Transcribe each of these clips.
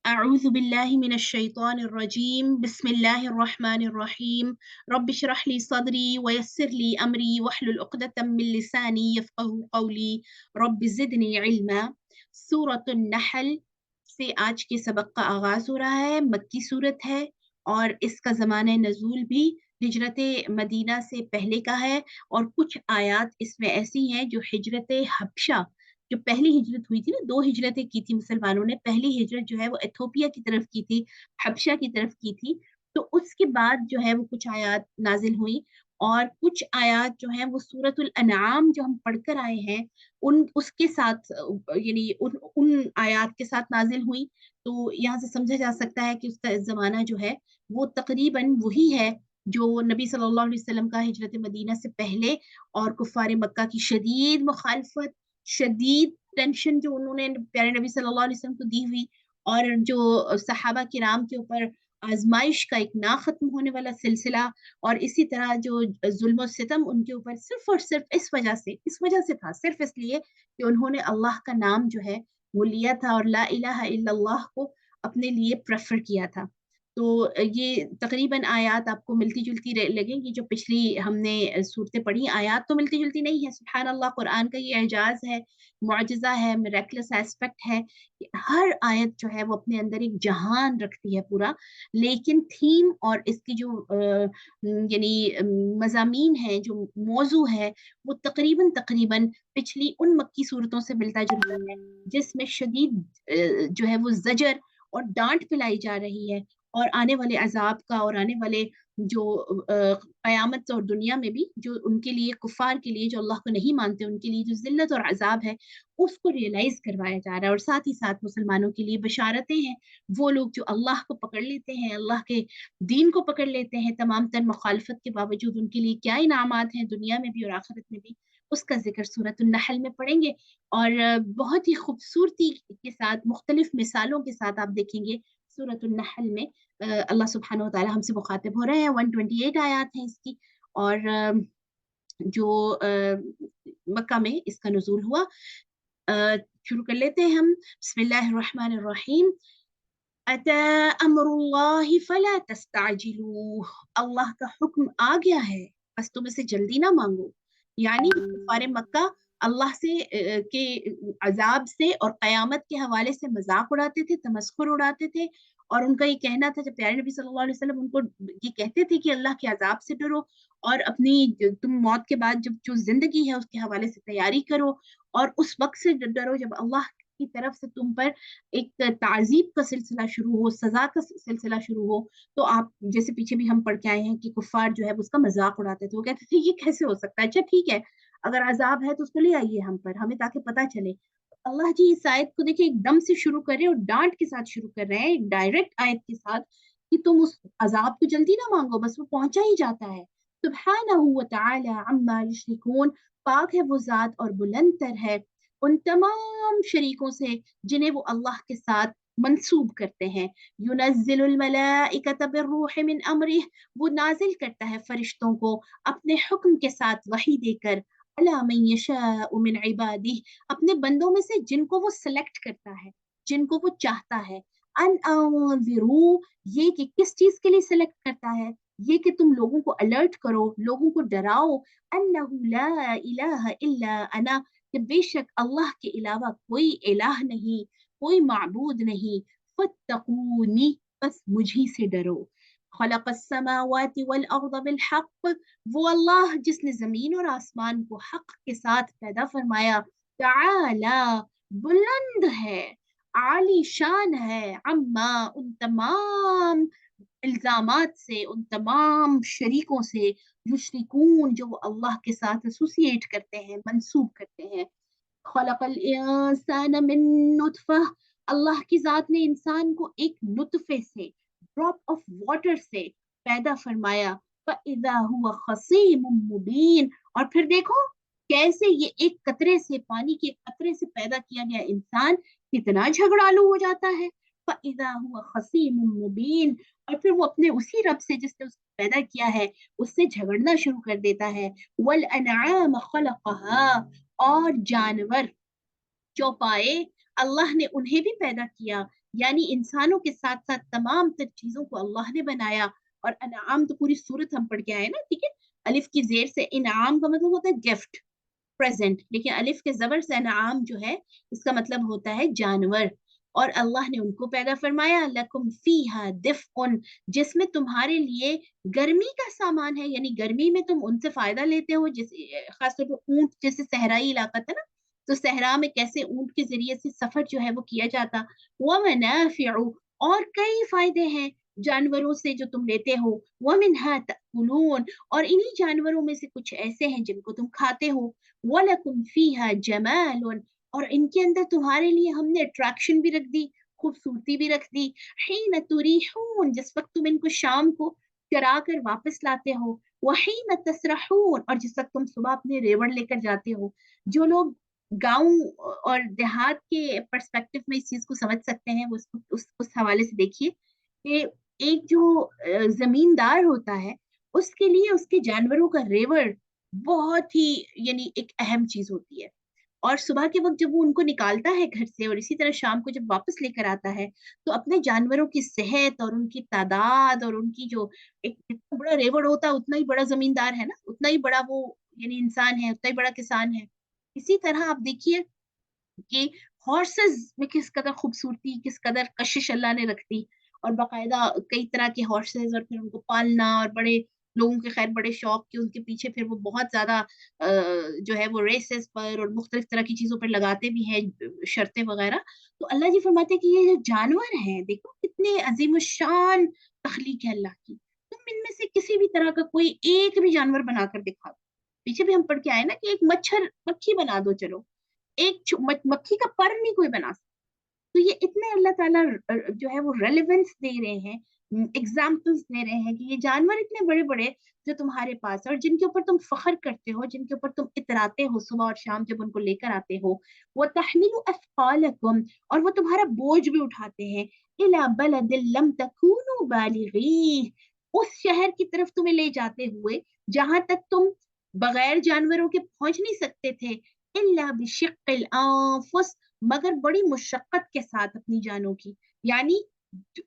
أعوذ بالله من الشيطان الرجيم بسم الله الرحمن الرحيم رب اشرح لي صدري ويسر لي أمري واحلل عقدة من لساني يفقهوا قولي رب زدني علما सूरत नहल से आज के सबक का आगाज हो रहा है। मक्की सूरत है और इसका ज़माना नज़ूल भी हिजरत मदीना से पहले का है और कुछ आयात इसमें ऐसी हैं जो हिजरत हबशा, जो पहली हिजरत हुई थी ना, दो हिजरतें की थी मुसलमानों ने। पहली हिजरत जो है वो एथोपिया की तरफ की थी, हबशा की तरफ की थी। तो उसके बाद जो है वो कुछ आयात नाजिल हुई और कुछ आयात जो है वो सूरतुल अनआम जो हम पढ़कर आए हैं उन उसके साथ यानी उन उन आयात के साथ नाजिल हुई। तो यहाँ से समझा जा सकता है कि उसका जमाना जो है वो तकरीबन वही है जो नबी सल्लल्लाहु अलैहि वसल्लम का हिजरत मदीना से पहले। और कुफार मक्का की शदीद मुखालफत, शदीद टेंशन जो उन्होंने प्यारे नबी सल्लल्लाहु अलैहि वसल्लम को दी हुई, और जो सहाबा किराम के ऊपर आजमाइश का एक ना खत्म होने वाला सिलसिला, और इसी तरह जो जुल्म सितम उनके ऊपर सिर्फ और सिर्फ इस वजह से था, सिर्फ इसलिए कि उन्होंने अल्लाह का नाम जो है वो लिया था और ला इलाहा इल्लल्लाह को अपने लिए प्रेफर किया था। तो ये तकरीबन आयात आपको मिलती जुलती लगेंगी जो पिछली हमने सूरतें पढ़ी। आयात तो मिलती जुलती नहीं है, सुभान अल्लाह, कुरान का ये एजाज है, मुआजिजा है, मिरेकलस एस्पेक्ट है कि हर आयत जो है वो अपने अंदर एक जहान रखती है पूरा। लेकिन थीम और इसकी जो यानी मजामीन है, जो मौजू है, वो तकरीबन तकरीबन पिछली उन मक्की सूरतों से मिलता जुलता है जिसमें शदीद जो है वो जजर और डांट पिलाई जा रही है, और आने वाले अजाब का, और आने वाले जो कयामत और दुनिया में भी जो उनके लिए, कुफार के लिए जो अल्लाह को नहीं मानते, उनके लिए जो जिल्लत और अजाब है उसको रियलाइज करवाया जा रहा है। और साथ ही साथ मुसलमानों के लिए बशारतें हैं। वो लोग जो अल्लाह को पकड़ लेते हैं, अल्लाह के दीन को पकड़ लेते हैं, तमाम तर मुखालफत के बावजूद उनके लिए क्या इनामात हैं दुनिया में भी और आखिरत में भी, उसका जिक्र सूरत नहल में पढ़ेंगे। और बहुत ही खूबसूरती के साथ, मुख्तलिफ मिसालों के साथ आप देखेंगे सूरत नहल में अल्लाह सुब्हानहू व तआला हमसे मुखातिब हो रहे हैं। 128 आयात हैं इसकी। और जो मक्का में इसका नुज़ूल हुआ। शुरू कर लेते हैं हम। बिस्मिल्लाहिर रहमानिर रहीम। अता अमरुल्लाहि फला तस्ताजिलूह। अल्लाह का हुक्म आ गया है, बस तुम इसे जल्दी ना मांगो। यानी कुफार मक्का अल्लाह से के अजाब से और कयामत के हवाले से मजाक उड़ाते थे, तमस्खुर उड़ाते थे। और उनका ये कहना था, जब प्यारे नबी सल्लल्लाहु अलैहि वसल्लम उनको ये कहते थे कि अल्लाह के अजाब से डरो और अपनी तुम मौत के बाद जब जो जिंदगी है उसके हवाले से तैयारी करो, और उस वक्त से डरो जब अल्लाह की तरफ से तुम पर एक ताजीब का सिलसिला शुरू हो, सजा का सिलसिला शुरू हो। तो आप जैसे पीछे भी हम पढ़ के आए हैं कि कुफार जो है उसका मजाक उड़ाते थे। वो कहते थे ये कैसे हो सकता है, अच्छा ठीक है, अगर अजाब है तो उसको ले आइए हम पर, हमें ताकि पता चले। तो अल्लाह जी इस आयत को देखिए एकदम से शुरू कर रहे हैं और डांट के साथ शुरू कर रहे हैं, एक डायरेक्ट आयत के साथ, कि तुम उस अजाब को जल्दी ना मांगो, बस वो पहुंचा ही जाता है। सुब्हानहू व तआला अम्मा युश्रिकून। पाक है वो जात और बुलंद तर है उन तमाम शरीकों से जिन्हें वो अल्लाह के साथ मंसूब करते हैं। युनज़्ज़िलुल मलाइकत बिर्रूहि मिन अम्रिह। वो नाजिल करता है फरिश्तों को अपने हुक्म के साथ वही देकर, अला मन यशाउ मिन इबादिह, अपने बंदों में से जिनको वो सिलेक्ट करता है, जिनको वो चाहता है। अन अंज़िरू, ये कि किस चीज के लिए सिलेक्ट करता है, ये कि तुम लोगों को अलर्ट करो, लोगों को डराओ, अन्नहु ला इलाहा इल्ला अना, कि बेशक अल्लाह के अलावा कोई इलाह नहीं, कोई माबूद नहीं। फत्तकूनी, बस मुझी से डरो। खलक़स्समावाति वल अर्ज़ बिल हक़, वो अल्लाह जिसने जमीन और आसमान को हक के साथ पैदा फरमाया। तआला, बुलंद है, आली शान है, अम्मा, उन तमाम इल्जामात से, उन तमाम शरीकों से, युशरिकून, जो वो अल्लाह के साथ एसोसिएट करते हैं, मंसूब करते हैं। खलकल इंसान मिन नुतफा, अल्लाह की जात ने इंसान को एक नुतफे से, ड्रॉप ऑफ वाटर से पैदा फरमाया। फइज़ा हुवा खसीमुम मुबीन, और फिर देखो कैसे ये एक कतरे से, पानी के एक कतरे से पैदा किया गया इंसान कितना झगड़ालू हो जाता है। फइज़ा हुवा खसीमुम मुबीन, और फिर वो अपने उसी रब से जिसने उसको पैदा किया है उससे झगड़ना शुरू कर देता है। वल अनआम खलक़हा, और जानवर जो पाए अल्लाह ने उन्हें भी पैदा किया। यानी इंसानों के साथ साथ तमाम तर चीजों को अल्लाह ने बनाया। और अनाम तो पूरी सूरत हम पढ़ के आए ना, ठीक है। अलिफ की जेर से इनाम का मतलब होता है गिफ्ट, प्रेजेंट, लेकिन अलिफ के जबर से अनाम जो है इसका मतलब होता है जानवर। और अल्लाह ने उनको पैदा फरमाया, लकुम फीहा दिफ्उन, जिसमें तुम्हारे लिए गर्मी का सामान है, यानी गर्मी में तुम उनसे फायदा लेते हो। जैसे खासतौर पर ऊंट, जैसे सहराई इलाका था ना, तो सहरा में कैसे ऊंट के जरिए से सफर जो है वो किया जाता। वह मनाफिउ, और कई फायदे हैं जानवरों से जो तुम लेते हो। वह मिनहा तअकुलून, और इन्हीं जानवरों में से कुछ ऐसे हैं जिनको तुम खाते हो। वलकुम फीहा जमाल, और इनके अंदर तुम्हारे लिए हमने अट्रैक्शन भी रख दी, खूबसूरती भी रख दी। हीन तुरीहून, जिस वक्त तुम इनको शाम को चरा कर वापस लाते हो। वहीन तसरहून, और जिस वक्त तुम सुबह अपने रेवड़ लेकर जाते हो। जो लोग गांव और देहात के पर्सपेक्टिव में इस चीज को समझ सकते हैं, वो उस हवाले से देखिए कि एक जो जमींदार होता है, उसके लिए उसके जानवरों का रेवड़ बहुत ही, यानी एक अहम चीज होती है। और सुबह के वक्त जब वो उनको निकालता है घर से, और इसी तरह शाम को जब वापस लेकर आता है, तो अपने जानवरों की सेहत और उनकी तादाद और उनकी जो, एक जितना बड़ा रेवड़ होता है उतना ही बड़ा जमींदार है ना, उतना ही बड़ा वो यानी इंसान है, उतना ही बड़ा किसान है। इसी तरह आप देखिए कि हॉर्सेस में किस कदर खूबसूरती, किस कदर कशिश अल्लाह ने रख दी। और बाकायदा कई तरह के हॉर्सेस, और फिर उनको पालना, और बड़े लोगों के खैर बड़े शौक के उनके पीछे फिर वो बहुत ज्यादा जो है वो रेसेस पर और मुख्तलिफ तरह की चीजों पर लगाते भी हैं शर्तें वगैरह। तो अल्लाह जी फरमाते हैं कि ये जो जानवर हैं, देखो कितने अजीम शान तखलीक है अल्लाह की। तुम इनमें से किसी भी तरह का कोई एक भी जानवर बनाकर दिखा दो। पीछे भी हम पढ़ के आए ना कि एक मच्छर मक्खी बना दो, चलो एक मक्खी का पर नहीं कोई बना सकता। तो ये इतने अल्लाह ताला जो है वो रेलेवेंस दे रहे हैं, एग्जाम्पल्स दे रहे हैं कि ये जानवर इतने बड़े बड़े जो तुम्हारे पास है, और जिनके ऊपर तुम फख्र करते हो, जिनके ऊपर तुम इतराते हो सुबह और शाम जब उनको लेकर आते हो। वो तहमिलु अथक़ालकुम, और वो तुम्हारा बोझ भी उठाते हैं। इला बलदिल लम तकूनु बालिगी, उस शहर की तरफ तुम्हें ले जाते हुए जहां तक तुम बगैर जानवरों के पहुंच नहीं सकते थे। इल्ला बिशिक्किल अनफुस, मगर बड़ी मुशक्कत के साथ अपनी जानों की, यानी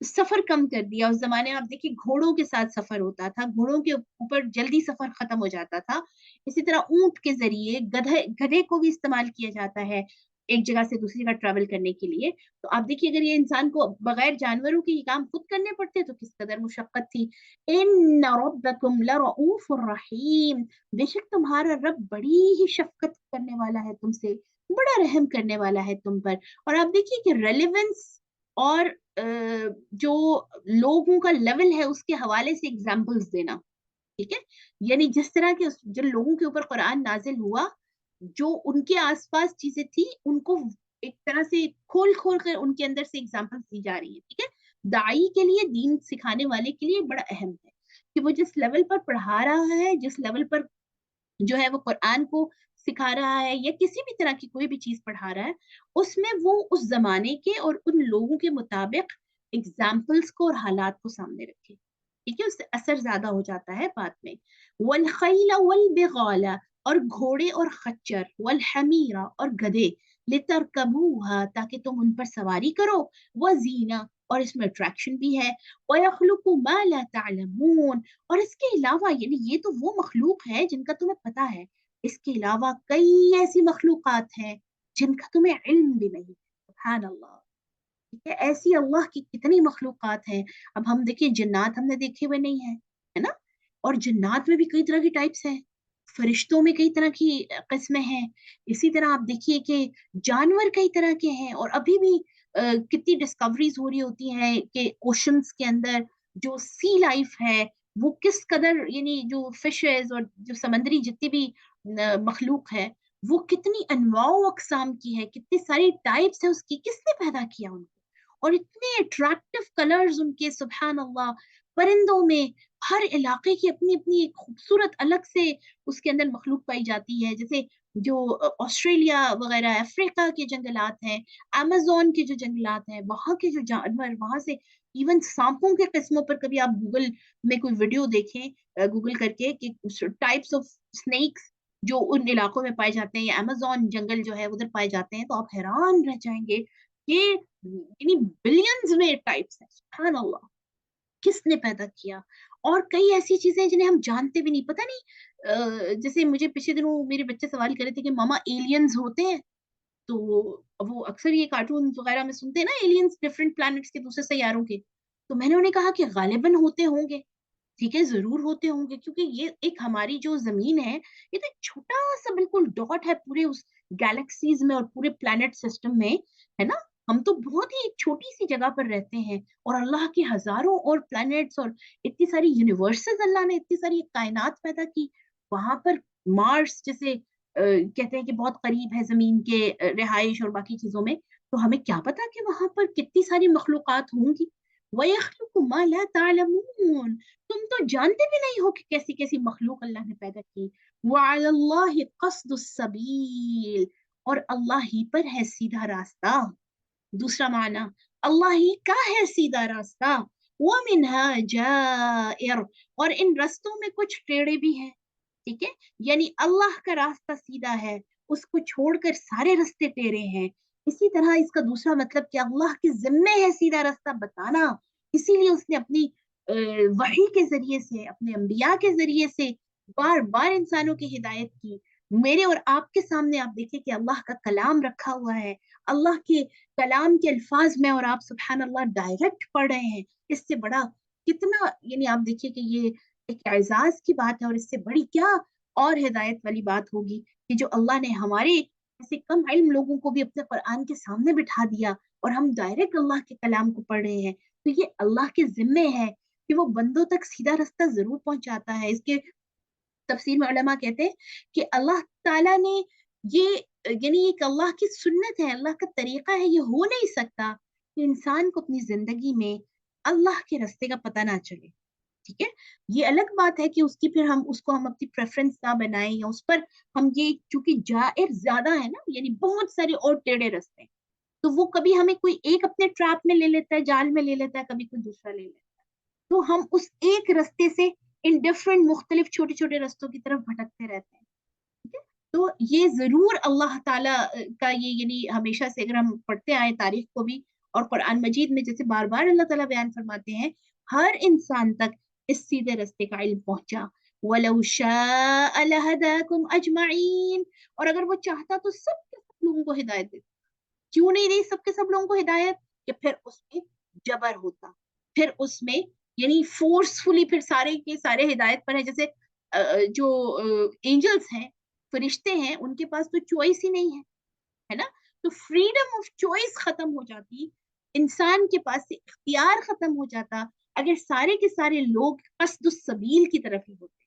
सफर कम कर दिया। उस जमाने में आप देखिए घोड़ों के साथ सफर होता था, घोड़ों के ऊपर जल्दी सफर खत्म हो जाता था। इसी तरह ऊंट के जरिए गधे गधे को भी इस्तेमाल किया जाता है एक जगह से दूसरी जगह ट्रेवल करने के लिए। तो आप देखिए अगर ये इंसान को बगैर जानवरों के ये काम खुद करने पड़ते तो किस कदर मुशक्कत थी। इन रब्बकुम लरऊफुर रहीम, बेशक तुम्हारा रब बड़ी ही शफकत करने वाला है तुमसे, बड़ा रहम करने वाला है तुम पर। और आप देखिए कि रेलेवेंस और जो लोगों का लेवल है उसके हवाले से एग्जाम्पल्स देना, ठीक है। यानी जिस तरह के जिन लोगों के ऊपर कुरान नाजिल हुआ, जो उनके आसपास चीजें थी उनको एक तरह से खोल खोल कर उनके अंदर से एग्जाम्पल्स दी जा रही है, ठीक है। दाई के लिए, दीन सिखाने वाले के लिए बड़ा अहम है कि वो जिस लेवल पर पढ़ा रहा है, जिस लेवल पर जो है वो कुरान को सिखा रहा है, या किसी भी तरह की कोई भी चीज पढ़ा रहा है, उसमें वो उस जमाने के और उन लोगों के मुताबिक एग्जाम्पल्स को और हालात को सामने रखे, ठीक है। उससे असर ज्यादा हो जाता है बाद में। वल खैला वल बिगाला, और घोड़े और खच्चर, वल हमीरा और गधे, लितरकबूहा, ताकि तुम उन पर सवारी करो, व जीना, और इसमें अट्रैक्शन भी है। वयखलुकु मा ला तालमून, और इसके अलावा, यानी ये तो वो मखलूक है जिनका तुम्हें पता है, इसके अलावा कई ऐसी मखलूकात हैं जिनका तुम्हें इल्म भी नहीं। सुभान अल्लाह, ठीक है। ऐसी अल्लाह की कितनी मखलूकात हैं। अब हम देखिए जिन्नात हमने देखे हुए नहीं है, है ना। और जिन्नात में भी कई तरह की टाइप्स हैं, फरिश्तों में कई तरह की किस्में हैं। इसी तरह आप देखिए कि जानवर कई तरह के हैं। और अभी भी कितनी डिस्कवरीज हो रही होती हैं कि ओशंस के अंदर जो सी लाइफ है वो किस कदर, यानी जो फिशेस और जो समंदरी जितनी भी मखलूक है, वो कितनी अनवाओ अकसाम की है, कितनी सारी टाइप्स है उसकी, किसने पैदा किया उनको। और इतने अट्रैक्टिव कलर्स उनके, सुभान अल्लाह। परिंदों में हर इलाके की अपनी अपनी एक खूबसूरत अलग से उसके अंदर मखलूक पाई जाती है। जैसे जो ऑस्ट्रेलिया वगैरह अफ्रीका के जंगलात हैं, अमेजोन के जो जंगलात हैं, वहां के जो जानवर, वहां से इवन सांपों के किस्मों पर कभी आप गूगल में कोई वीडियो देखें, गूगल करके कि टाइप्स ऑफ स्नेक्स जो उन इलाकों में पाए जाते हैं, या अमेजोन जंगल जो है उधर पाए जाते हैं, तो आप हैरान रह जाएंगे कि यानी बिलियंस में टाइप्स है, सुभान अल्लाह, किसने पैदा किया। और कई ऐसी चीजें हैं जिन्हें हम जानते भी नहीं, पता नहीं। जैसे मुझे पिछले दिनों मेरे बच्चे सवाल कर रहे थे कि मामा एलियंस होते हैं, तो वो अक्सर ये कार्टून वगैरह में सुनते हैं ना, एलियंस डिफरेंट प्लैनेट्स के, दूसरे सैयारों के। तो मैंने उन्हें कहा कि गालिबन होते होंगे, ठीक है, जरूर होते होंगे, क्योंकि ये एक हमारी जो जमीन है, ये तो एक छोटा सा बिल्कुल डॉट है पूरे उस गैलेक्सीज में और पूरे प्लैनेट सिस्टम में, है ना। हम तो बहुत ही एक छोटी सी जगह पर रहते हैं, और अल्लाह के हजारों और प्लैनेट्स और इतनी सारी यूनिवर्सेस, अल्लाह ने इतनी सारी कायनात पैदा की। वहां पर मार्स जैसे कहते हैं कि बहुत करीब है जमीन के रिहाइश और बाकी चीजों में, तो हमें क्या पता कि वहां पर कितनी सारी मखलूकात होंगी। वयख्लुकु मा ला तालमून, तुम तो जानते भी नहीं हो कि कैसी कैसी मखलूक अल्लाह ने पैदा की। वअलल्लाहि क़स्दुस सबील, और अल्लाह ही पर है सीधा रास्ता। दूसरा माना, अल्लाह ही का है सीधा रास्ता। वमिनहा जाइर, और इन रास्तों में कुछ टेढ़े भी हैं, ठीक है। यानी अल्लाह का रास्ता सीधा है, उसको छोड़कर सारे रास्ते टेढ़े हैं। इसी तरह इसका दूसरा मतलब कि अल्लाह के जिम्मे है सीधा रास्ता बताना, इसीलिए उसने अपनी वही के जरिए से, अपने अंबिया के जरिए से बार बार इंसानों की हिदायत की। मेरे और आपके सामने आप देखिए कि अल्लाह का कलाम रखा हुआ है, अल्लाह के कलाम के अल्फाज में और आप सुबहान अल्लाह डायरेक्ट पढ़ रहे हैं। इससे बड़ा कितना, यानी आप देखिए कि ये एक एजाज की बात है, और इससे बड़ी क्या और हिदायत वाली बात होगी कि जो अल्लाह ने हमारे ऐसे कम इल्म लोगों को भी अपने कुरान के सामने बिठा दिया, और हम डायरेक्ट अल्लाह के कलाम को पढ़ रहे हैं। तो ये अल्लाह के जिम्मे है कि वो बंदों तक सीधा रास्ता जरूर पहुंचाता है। इसके तफसीर में उलमा कहते हैं कि अल्लाह ताला ने ये, यानी एक अल्लाह की सुन्नत है, अल्लाह का तरीका है, ये हो नहीं सकता कि इंसान को अपनी जिंदगी में अल्लाह के रास्ते का पता ना चले, ठीक है। ये अलग बात है कि उसकी फिर हम उसको हम अपनी प्रेफरेंस ना बनाएं, या उस पर हम ये, क्योंकि जाहिर ज्यादा है ना, यानी बहुत सारे और टेढ़े रास्ते हैं, तो वो कभी हमें कोई एक अपने ट्रैप में ले लेता है, जाल में ले लेता है, कभी कोई दूसरा ले लेता है। तो हम उस एक रास्ते से इन डिफरेंट मुख्तलिफ छोटे छोटे रास्तों की तरफ भटकते रहते हैं, ठीक है। तो ये जरूर अल्लाह ताला का ये, यानी हमेशा से अगर हम पढ़ते आए तारीख को भी, और कुरान मजीद में जैसे बार बार अल्लाह ताला बयान फरमाते हैं, हर इंसान तक इस सीधे रास्ते का इल्म पहुंचा। वलौ शाअ लहदाकुम अजमईन, और अगर वो चाहता तो सब के सब लोगों को हिदायत देता। क्यों नहीं दी सबके सब लोगों को हिदायत, कि फिर उसमें जबर होता, फिर उसमें यानी फोर्सफुली फिर सारे के सारे हिदायत पर है। जैसे जो एंजल्स हैं, फरिश्ते हैं, उनके पास तो चॉइस ही नहीं है ना। तो फ्रीडम ऑफ चॉइस खत्म हो जाती, इंसान के पास से इख्तियार खत्म हो जाता, अगर सारे के सारे लोग कस्दुस सबील की तरफ ही होते,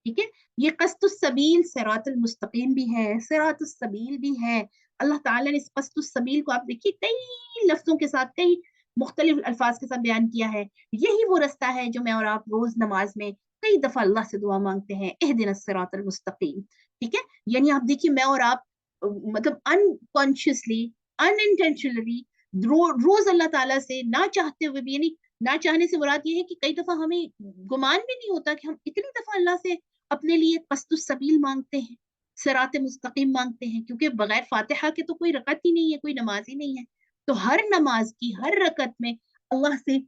ठीक है। ये कस्तुस सबील सिरातुल मुस्तकीम भी है, सिरातुस सबील भी है। अल्लाह ताला ने इस कस्तुस सबील को आप देखिए कई लफ्जों के साथ, कई मुख्तलिफ अल्फाज के साथ बयान किया है। यही वो रास्ता है जो मैं और आप रोज नमाज में कई दफा अल्लाह से दुआ मांगते हैं, इहदिनस सिरातुल मुस्तकीम, ठीक है। यानी आप देखिए मैं और आप मतलब अनकॉन्शियसली, अनइंटेंशनली रोज अल्लाह ताला से ना चाहते हुए भी, यानी ना चाहने से मुराद ये है कि कई दफा हमें गुमान भी नहीं होता कि हम इतनी दफा अल्लाह से अपने लिए कस्तुस सबील मांगते हैं, सिरात मुस्तकीम मांगते हैं, क्योंकि बगैर फातिहा के तो कोई रकत ही नहीं है, कोई नमाज ही नहीं है। तो हर नमाज की हर रकत में अल्लाह से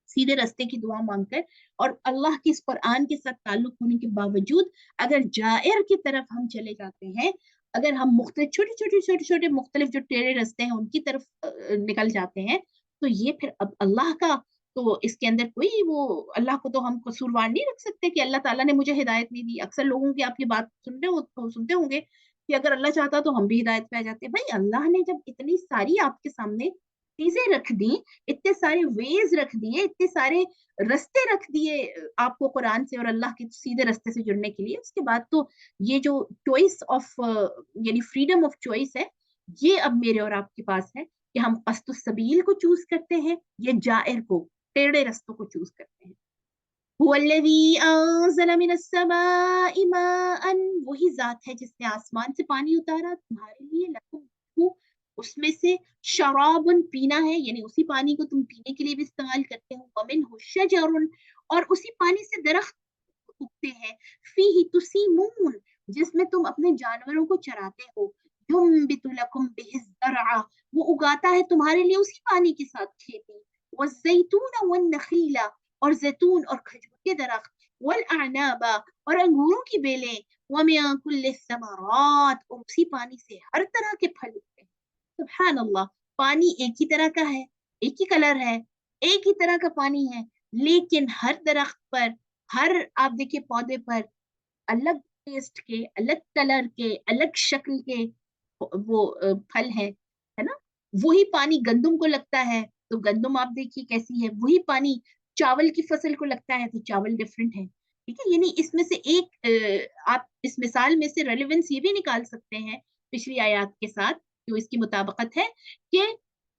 सीधे रास्ते की दुआ मांगकर, और अल्लाह के इस कुरान के साथ ताल्लुक होने के बावजूद अगर जायर की तरफ हम चले जाते हैं, अगर हम मुख्तलिफ छोटे छोटे छोटे छोटे मुख्तलिफ जो टेढ़े रास्ते हैं उनकी तरफ निकल जाते हैं, तो ये फिर अब अल्लाह का, तो इसके अंदर कोई वो, अल्लाह को तो हम कसूरवार नहीं रख सकते कि अल्लाह ताला ने मुझे हिदायत नहीं दी। अक्सर लोगों की आप ये बात सुन रहे हो तो सुनते होंगे कि अगर अल्लाह चाहता तो हम भी हिदायत पे आ जाते। भाई अल्लाह ने जब इतनी सारी आपके सामने चीजें रख दी, इतने सारे वेज रख दिए, इतने सारे रास्ते रख दिए आपको कुरान से और अल्लाह के सीधे रास्ते से जुड़ने के लिए, उसके बाद तो ये जो चॉइस ऑफ, यानी फ्रीडम ऑफ चॉइस है, ये अब मेरे और आपके पास है कि हम कस्तुस सबील को चूज करते हैं या जायर को, टेढ़े रास्तों को चूज करते हैं। हुवल्लज़ी अंज़ला मिनस समाई माअन, वही जात है जिसने आसमान से पानी उतारा तुम्हारे लिए, लकुम, उसमें से शराबुन पीना है, यानी उसी पानी को तुम पीने के लिए भी इस्तेमाल करते हो। वमिनहु शजरुन, और उसी पानी से दरख्त उगते हैं। फीही तुसीमून, जिसमें तुम अपने जानवरों को चराते हो। युम्बितु लकुम बिहिज़्ज़रअ, वो उगाता है तुम्हारे लिए उसी पानी के साथ खेती, वज़्ज़ैतून वन्नखीला, और जैतून और खजूर के दरख्त, वलअअनाबा, और अंगूरों की बेलें, वमिन कुल्लि समरात, और उसी पानी से हर तरह के फल उगते हैं। सुभान अल्लाह, पानी एक ही तरह का है, एक ही कलर है, एक ही तरह का पानी है, लेकिन हर दरख्त पर, हर आप देखिए पौधे पर अलग टेस्ट के, अलग कलर के, अलग शक्ल के वो फल है ना। वही पानी गंदम को लगता है तो गंदम आप देखिए कैसी है, वही पानी चावल की फसल को लगता है तो चावल डिफरेंट है। ठीक है, यानी इसमें से एक आप इस मिसाल में से रेलेवेंस ये भी निकाल सकते हैं पिछली आयत के साथ, जो इसकी मुताबिकत है कि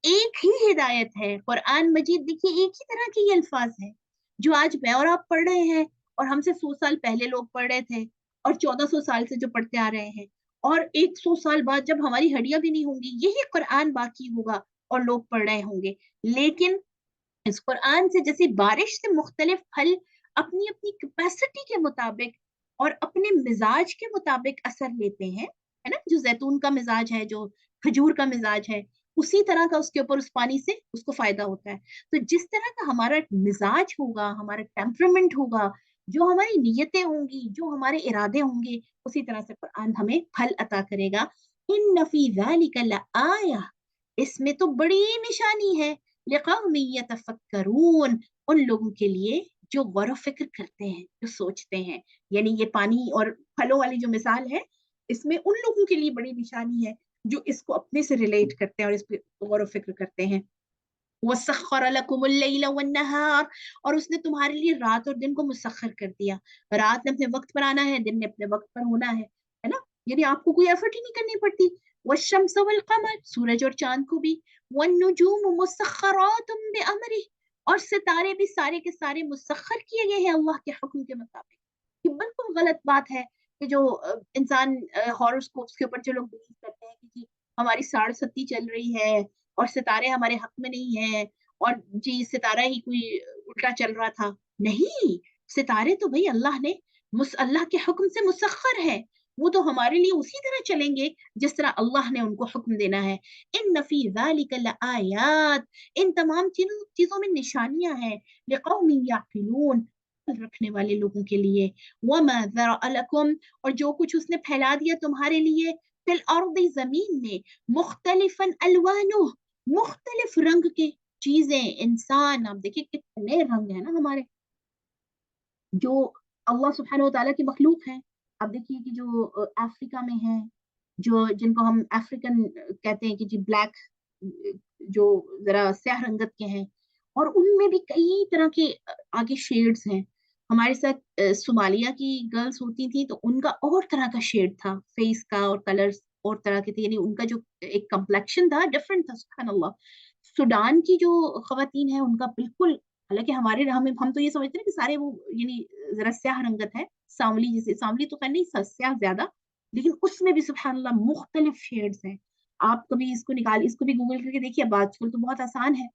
एक ही हिदायत है, कुरान मजीद देखिए एक ही तरह के ये अल्फाज है जो आज मैं और आप पढ़ रहे हैं, और हमसे 100 साल पहले लोग पढ़ रहे थे, और 1400 साल से जो पढ़ते आ रहे हैं, और 100 साल बाद जब हमारी हड्डियां भी नहीं होंगी यही कुरान बाकी होगा और लोग पढ़ रहे होंगे। लेकिन इस कुरान से जैसे बारिश से मुख्तलिफ फल अपनी अपनी कैपेसिटी के मुताबिक और अपने मिजाज के मुताबिक असर लेते हैं, है ना। जो जैतून का मिजाज है, जो खजूर का मिजाज है, उसी तरह का उसके ऊपर उस पानी से उसको फायदा होता है। तो जिस तरह का हमारा मिजाज होगा, हमारा टेम्परामेंट होगा, जो हमारी नीयतें होंगी, जो हमारे इरादे होंगे, उसी तरह से कुरान हमें फल अता करेगा। इन फी ज़ालिका लआया, इसमें तो बड़ी निशानी है, लिक़ौम यतफ़क्करून, उन लोगों के लिए जो गौर व फिक्र करते हैं, जो सोचते हैं। यानी ये पानी और फलों वाली जो मिसाल है, इसमें उन लोगों के लिए बड़ी निशानी है जो इसको अपने से रिलेट करते हैं और इस पे गौर व फिक्र करते हैं। वसख्खर लकुमुल लैला वन्नहार, और उसने तुम्हारे लिए रात और दिन को मुसख्खर कर दिया। रात ने अपने वक्त पर आना है, दिन ने अपने वक्त पर होना है ना। यानी आपको कोई एफर्ट ही नहीं करनी पड़ती। वश्शम्स वल कमर, सूरज और चांद को भी, वन्नुजूम मुसख्खरातुम बिअमरिही, और सितारे भी सारे के सारे मुसख्खर किए गए हैं अल्लाह के हुक्म के मुताबिक। ये बिल्कुल गलत बात है कि जो इंसान हॉरोस्कोप्स के ऊपर जो लोग बिलीव करते हैं कि जी हमारी साढ़ सत्ती चल रही है और सितारे हमारे हक में नहीं है, और जी सितारा ही कोई उल्टा चल रहा था। नहीं, सितारे तो भाई अल्लाह ने अल्लाह के हुक्म से मुसख्खर है, वो तो हमारे लिए उसी तरह चलेंगे जिस तरह अल्लाह ने उनको हुक्म देना है। इन नफी ज़ालिका लआयात, इन तमाम चीजों में निशानियां हैं, लिकौमी याकिलून, रखने वाले लोगों के लिए। वमा ज़रअ लकुम, और जो कुछ उसने फैला दिया तुम्हारे लिए, फिल अर्दी, जमीन में, मुख्तलिफन अलवानुह, मुख्तलिफ रंग के चीजें, इंसान, आप देखिए कितने रंग है ना हमारे, जो अल्लाह सुब्हानहू व तआला की मखलूक है। आप देखिए कि जो अफ्रीका में है, जो जिनको हम अफ्रीकन कहते हैं कि जी ब्लैक, जो जरा स्याह रंगत के हैं, और उनमें भी कई तरह के आगे शेड्स हैं। हमारे साथ सोमालिया की गर्ल्स होती थी तो उनका और तरह का शेड था फेस का, और कलर्स और तरह के थे, यानी उनका जो एक कम्प्लेक्शन था डिफरेंट था, सुभान अल्लाह। सूडान की जो खवातीन है उनका बिल्कुल, हालांकि हमारे हम तो ये समझते हैं कि सारे वो यानी जरा स्याह रंगत है, सांवली, जैसे सांवली तो खैर नहीं, स्याह ज्यादा, लेकिन उसमें भी सुभान अल्लाह मुख्तलिफ शेड्स हैं। आप कभी इसको निकाल, इसको भी गूगल करके देखिए, अब आजकल तो बहुत आसान है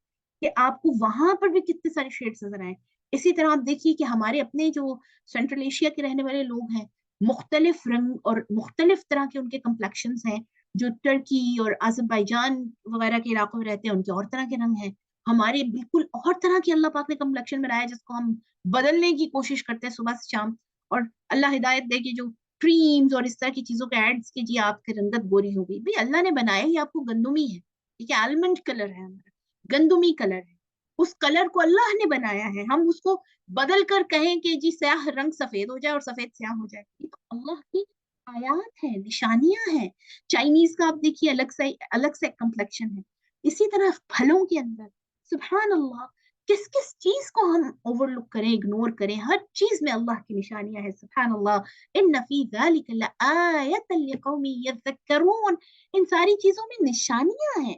कि आपको वहां पर भी कितने सारे शेड्स नजर आए। इसी तरह आप देखिए कि हमारे अपने जो सेंट्रल एशिया के रहने वाले लोग हैं, मुख्तलिफ रंग और मुख्तलिफ तरह के उनके कम्प्लेक्शंस हैं। जो टर्की और अजरबैजान वगैरह के इलाकों में रहते हैं उनके और तरह के रंग हैं, हमारे बिल्कुल और तरह की अल्लाह पाक ने कम्प्लेक्शन बनाया है, जिसको हम बदलने की कोशिश करते हैं सुबह से शाम। और अल्लाह हिदायत दे कि जो क्रीम्स और इस तरह की चीजों के एड्स की जी आपकी रंगत गोरी हो गई, भाई अल्लाह ने बनाया ही आपको गंदुमी है, ठीक है, आलमंड कलर है हमारा, गंदुमी कलर है, उस कलर को अल्लाह ने बनाया है। हम उसको बदल कर कहें कि जी स्याह रंग सफेद हो जाए और सफेद स्याह हो जाए, ये तो अल्लाह की आयात है, निशानियां हैं। चाइनीज का आप देखिए अलग से कम्प्लेक्शन है। इसी तरह फलों के अंदर सुभान अल्लाह, किस किस चीज को हम ओवरलुक करें, इग्नोर करें, हर चीज में अल्लाह की निशानियां हैं, सुभान अल्लाह। इन्न फी ज़ालिका लआयतन लिक़ौमी यज़क्करून, इन सारी चीजों में निशानियां हैं,